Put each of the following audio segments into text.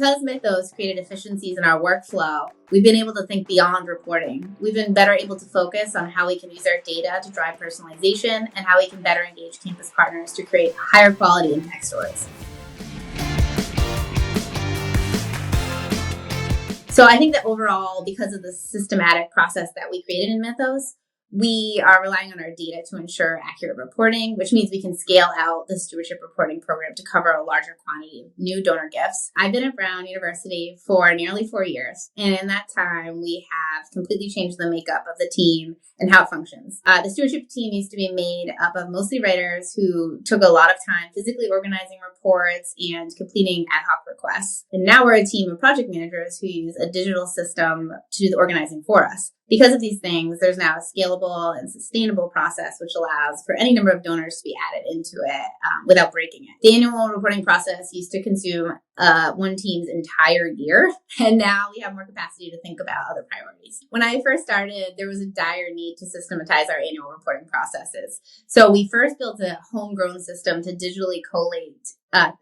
Because Mythos created efficiencies in our workflow, we've been able to think beyond reporting. We've been better able to focus on how we can use our data to drive personalization and how we can better engage campus partners to create higher quality impact stories. So I think that overall, because of the systematic process that we created in Mythos, we are relying on our data to ensure accurate reporting, which means we can scale out the stewardship reporting program to cover a larger quantity of new donor gifts. I've been at Brown University for nearly 4 years, and in that time, we have completely changed the makeup of the team and how it functions. The stewardship team used to be made up of mostly writers who took a lot of time physically organizing reports and completing ad hoc requests. And now we're a team of project managers who use a digital system to do the organizing for us. Because of these things, there's now a scalable and sustainable process which allows for any number of donors to be added into it without breaking it. The annual reporting process used to consume one team's entire year, and now we have more capacity to think about other priorities. When I first started, there was a dire need to systematize our annual reporting processes. So we first built a homegrown system to digitally collate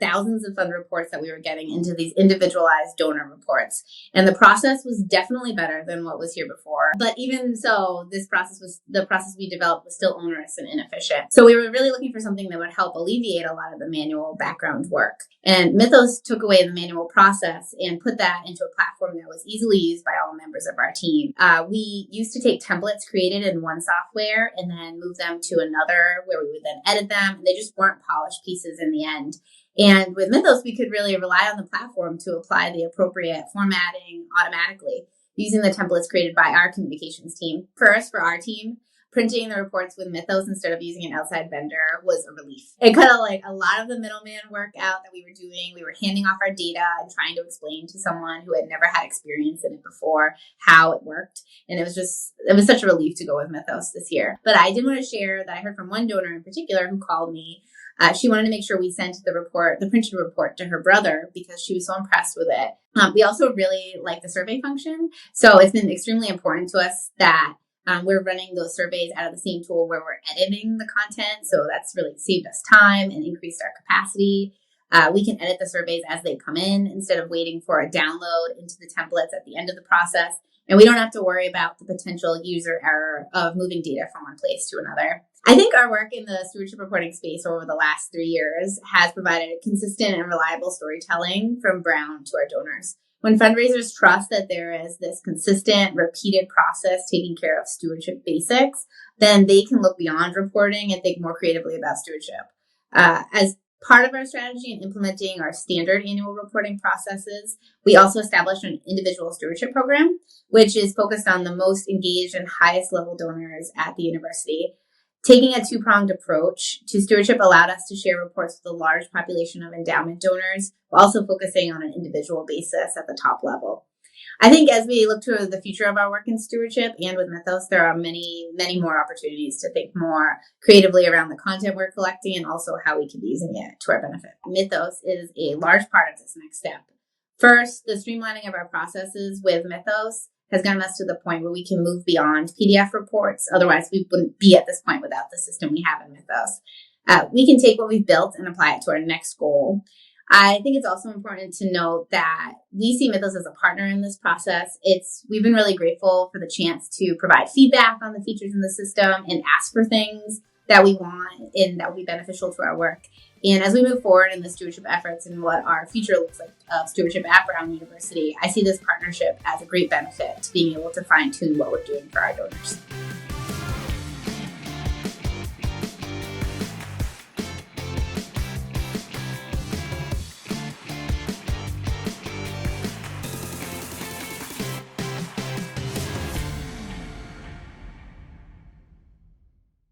thousands of fund reports that we were getting into these individualized donor reports. And the process was definitely better than what was here before. But even so, the process we developed was still onerous and inefficient. So we were really looking for something that would help alleviate a lot of the manual background work. And Mythos took away the manual process and put that into a platform that was easily used by all members of our team. We used to take templates created in one software and then move them to another where we would then edit them. And they just weren't polished pieces in the end. And with Mythos, we could really rely on the platform to apply the appropriate formatting automatically using the templates created by our communications team. First, for our team, printing the reports with Mythos instead of using an outside vendor was a relief. It cut out a lot of the middleman work out that we were doing. We were handing off our data and trying to explain to someone who had never had experience in it before how it worked. And it was such a relief to go with Mythos this year. But I did want to share that I heard from one donor in particular who called me. She wanted to make sure we sent the printed report to her brother because she was so impressed with it. We also really like the survey function. So it's been extremely important to us that we're running those surveys out of the same tool where we're editing the content. So that's really saved us time and increased our capacity. We can edit the surveys as they come in instead of waiting for a download into the templates at the end of the process. And we don't have to worry about the potential user error of moving data from one place to another. I think our work in the stewardship reporting space over the last 3 years has provided consistent and reliable storytelling from Brown to our donors. When fundraisers trust that there is this consistent, repeated process taking care of stewardship basics, then they can look beyond reporting and think more creatively about stewardship. As part of our strategy in implementing our standard annual reporting processes, we also established an individual stewardship program, which is focused on the most engaged and highest level donors at the university. Taking a two-pronged approach to stewardship allowed us to share reports with a large population of endowment donors, while also focusing on an individual basis at the top level. I think as we look to the future of our work in stewardship and with Mythos, there are many, many more opportunities to think more creatively around the content we're collecting and also how we can be using it to our benefit. Mythos is a large part of this next step. First, the streamlining of our processes with Mythos has gotten us to the point where we can move beyond PDF reports. Otherwise, we wouldn't be at this point without the system we have in Mythos. We can take what we've built and apply it to our next goal. I think it's also important to note that we see Mythos as a partner in this process. We've been really grateful for the chance to provide feedback on the features in the system and ask for things that we want and that will be beneficial to our work. And as we move forward in the stewardship efforts and what our future looks like of stewardship at Brown University, I see this partnership as a great benefit to being able to fine-tune what we're doing for our donors.